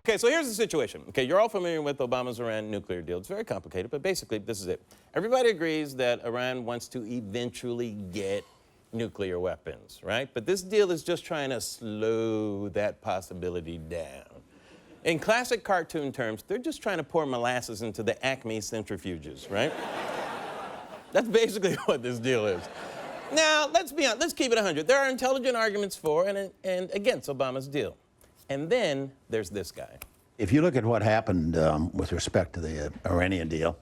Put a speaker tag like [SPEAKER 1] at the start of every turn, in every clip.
[SPEAKER 1] Okay, so here's the situation. Okay, you're all familiar with Obama's Iran nuclear deal. It's very complicated, but basically this is it. Everybody agrees that Iran wants to eventually get nuclear weapons, right? But this deal is just trying to slow that possibility down. In classic cartoon terms, they're just trying to pour molasses into the Acme centrifuges, right? That's basically what this deal is. Now, let's be honest, let's keep it 100. There are intelligent arguments for and against Obama's deal. And then there's this guy.
[SPEAKER 2] If you look at what happened with respect to the Iranian deal,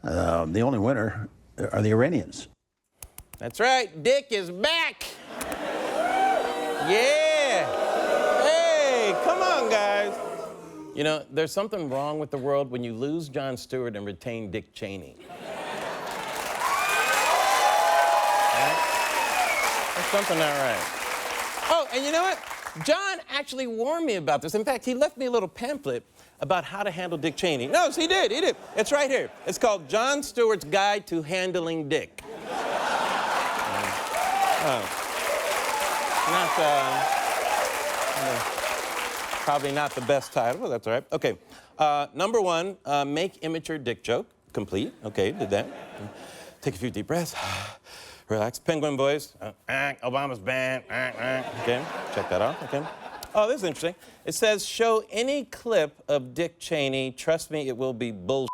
[SPEAKER 2] the only winner are the Iranians.
[SPEAKER 1] That's right, Dick is back. Yeah. Hey, come on, guys. You know, there's something wrong with the world when you lose Jon Stewart and retain Dick Cheney. Right? There's something not right. Oh, and you know what? John actually warned me about this. In fact, he left me a little pamphlet about how to handle Dick Cheney. No, he did. It's right here. It's called Jon Stewart's Guide to Handling Dick. Probably not the best title, but that's all right. Okay, number one, make immature dick joke. Complete. Okay, did that. Take a few deep breaths. Relax. Penguin voice. Obama's banned. Okay, check that off. Okay. Oh, this is interesting. It says, show any clip of Dick Cheney. Trust me, it will be bull.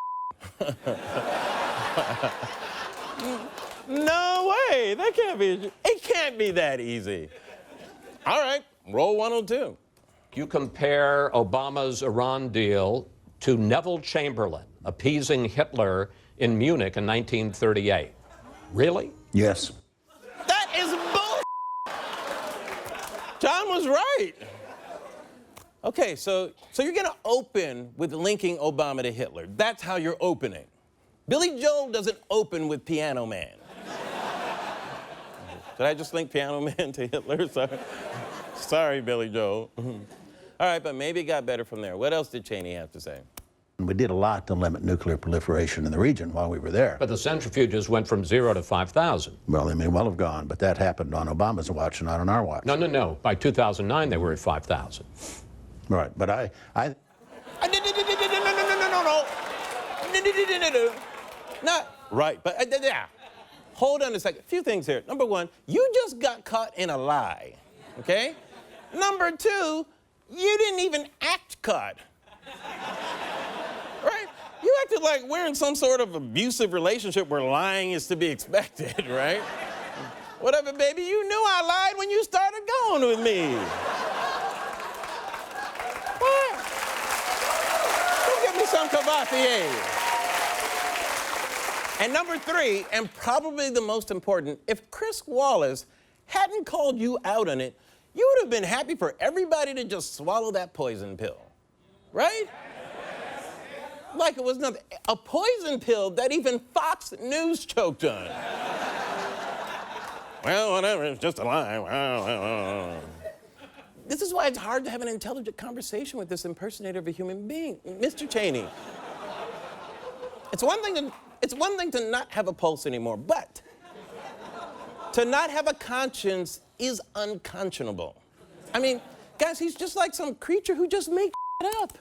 [SPEAKER 1] No way. That can't be. It can't be that easy. All right, roll 102.
[SPEAKER 3] You compare Obama's Iran deal to Neville Chamberlain appeasing Hitler in Munich in 1938. Really?
[SPEAKER 2] Yes.
[SPEAKER 1] That is bull. John was right. Okay, so you're going to open with linking Obama to Hitler. That's how you're opening. Billy Joel doesn't open with Piano Man. Did I just link Piano Man to Hitler? Sorry, Billy Joel. All right, but maybe it got better from there. What else did Cheney have to say?
[SPEAKER 2] We did a lot to limit nuclear proliferation in the region while we were there.
[SPEAKER 3] But the centrifuges went from 0 to 5,000.
[SPEAKER 2] Well, they may well have gone, but that happened on Obama's watch, not on our watch.
[SPEAKER 3] No. By 2009, they were at 5,000.
[SPEAKER 2] Right, but I...
[SPEAKER 1] No. Not right, but yeah. Hold on a second. A few things here. Number one, you just got caught in a lie, okay? Number two, you didn't even act caught. Right? You acted like we're in some sort of abusive relationship where lying is to be expected, right? Whatever, baby, you knew I lied when you started going with me. What? Go get me some Cavassier. And number three, and probably the most important, if Chris Wallace hadn't called you out on it, you would have been happy for everybody to just swallow that poison pill, right? Like it was nothing. A poison pill that even Fox News choked on. Well, whatever, it's just a lie. This is why it's hard to have an intelligent conversation with this impersonator of a human being, Mr. Cheney. It's one thing to not have a pulse anymore, but to not have a conscience is unconscionable. I mean, guys, he's just like some creature who just makes it up.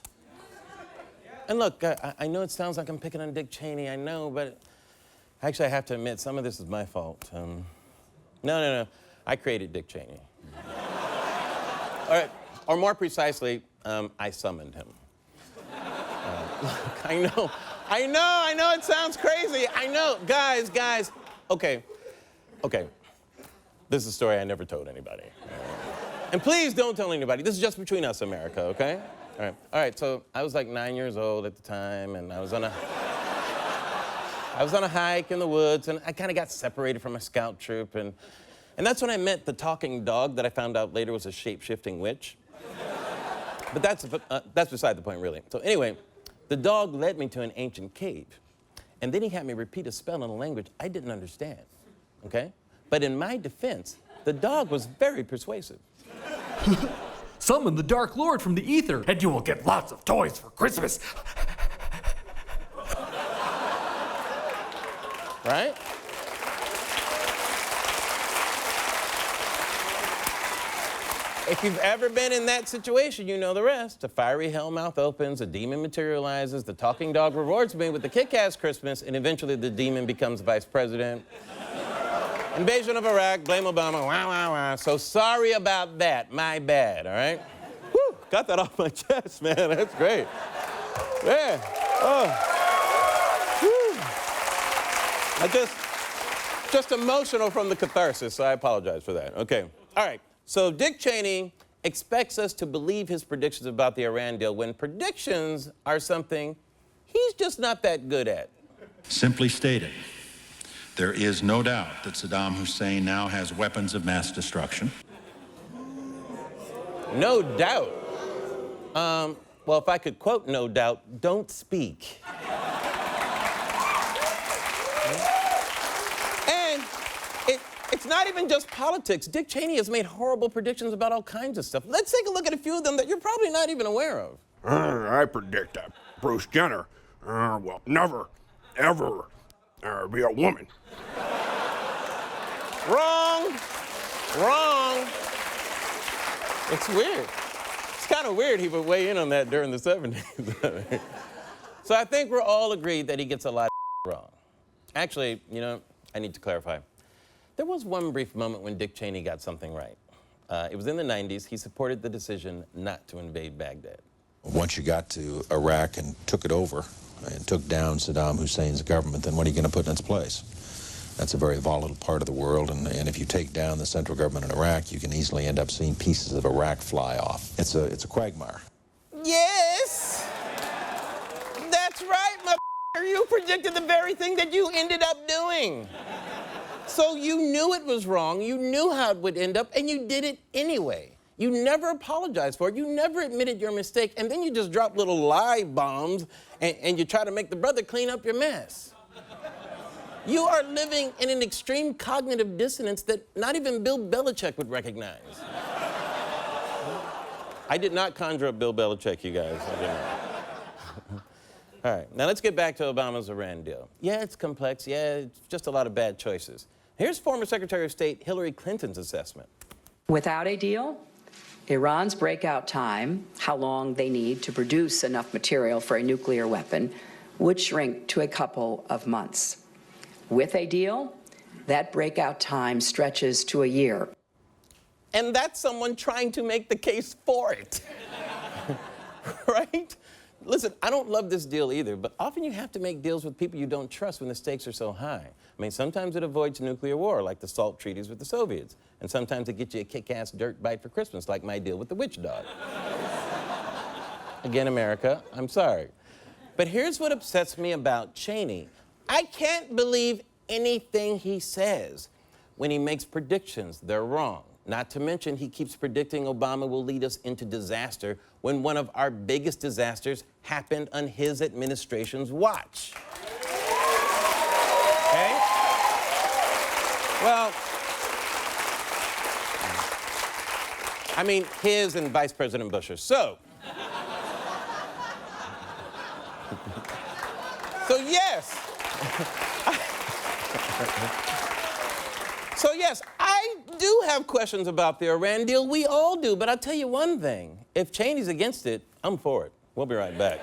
[SPEAKER 1] And look, I know it sounds like I'm picking on Dick Cheney, I know, but actually I have to admit, some of this is my fault. No. I created Dick Cheney. All right, or more precisely, I summoned him. Look, I know, it sounds crazy. I know, guys, okay. This is a story I never told anybody. And please don't tell anybody. This is just between us, America, okay? All right, so I was like 9 years old at the time, and I was on a hike in the woods, and I kind of got separated from a scout troop, and that's when I met the talking dog that I found out later was a shape-shifting witch. But that's beside the point, really. So anyway, the dog led me to an ancient cave, and then he had me repeat a spell in a language I didn't understand, okay? But in my defense, the dog was very persuasive.
[SPEAKER 4] Summon the Dark Lord from the ether, and you will get lots of toys for Christmas.
[SPEAKER 1] Right? If you've ever been in that situation, you know the rest. A fiery hellmouth opens, a demon materializes, the talking dog rewards me with the kick-ass Christmas, and eventually the demon becomes vice president. Invasion of Iraq, blame Obama, wah, wah, wah. So sorry about that, my bad, all right? Whew, got that off my chest, man, that's great. Yeah, oh. Whew. Just emotional from the catharsis, so I apologize for that. Okay, all right. So Dick Cheney expects us to believe his predictions about the Iran deal when predictions are something he's just not that good at.
[SPEAKER 5] Simply stated, there is no doubt that Saddam Hussein now has weapons of mass destruction.
[SPEAKER 1] No doubt. Well, if I could quote no doubt, don't speak. And it's not even just politics. Dick Cheney has made horrible predictions about all kinds of stuff. Let's take a look at a few of them that you're probably not even aware of.
[SPEAKER 6] I predict that Bruce Jenner will never, ever be a woman.
[SPEAKER 1] Wrong. Wrong. It's weird. It's kind of weird he would weigh in on that during the 70s. So I think we're all agreed that he gets a lot of wrong. Actually, you know, I need to clarify. There was one brief moment when Dick Cheney got something right. It was in the 90s. He supported the decision not to invade Baghdad.
[SPEAKER 7] Once you got to Iraq and took it over and took down Saddam Hussein's government, then what are you going to put in its place? That's a very volatile part of the world, and if you take down the central government in Iraq, you can easily end up seeing pieces of Iraq fly off. It's a quagmire.
[SPEAKER 1] Yes! That's right, you predicted the very thing that you ended up doing. So you knew it was wrong, you knew how it would end up, and you did it anyway. You never apologized for it, you never admitted your mistake, and then you just drop little lie bombs and you try to make the brother clean up your mess. You are living in an extreme cognitive dissonance that not even Bill Belichick would recognize. I did not conjure up Bill Belichick, you guys. I did not. All right, now let's get back to Obama's Iran deal. Yeah, it's complex. Yeah, it's just a lot of bad choices. Here's former Secretary of State Hillary Clinton's assessment.
[SPEAKER 8] Without a deal, Iran's breakout time, how long they need to produce enough material for a nuclear weapon, would shrink to a couple of months. With a deal, that breakout time stretches to a year.
[SPEAKER 1] And that's someone trying to make the case for it. Right? Listen, I don't love this deal either, but often you have to make deals with people you don't trust when the stakes are so high. I mean, sometimes it avoids nuclear war, like the SALT treaties with the Soviets. And sometimes it gets you a kick-ass dirt bite for Christmas, like my deal with the witch dog. Again, America, I'm sorry. But here's what upsets me about Cheney. I can't believe anything he says. When he makes predictions, they're wrong. Not to mention, he keeps predicting Obama will lead us into disaster when one of our biggest disasters happened on his administration's watch. Okay? Well, I mean, his and Vice President Bush's. So yes. So yes, I do have questions about the Iran deal. We all do, but I'll tell you one thing. If Cheney's against it, I'm for it. We'll be right back.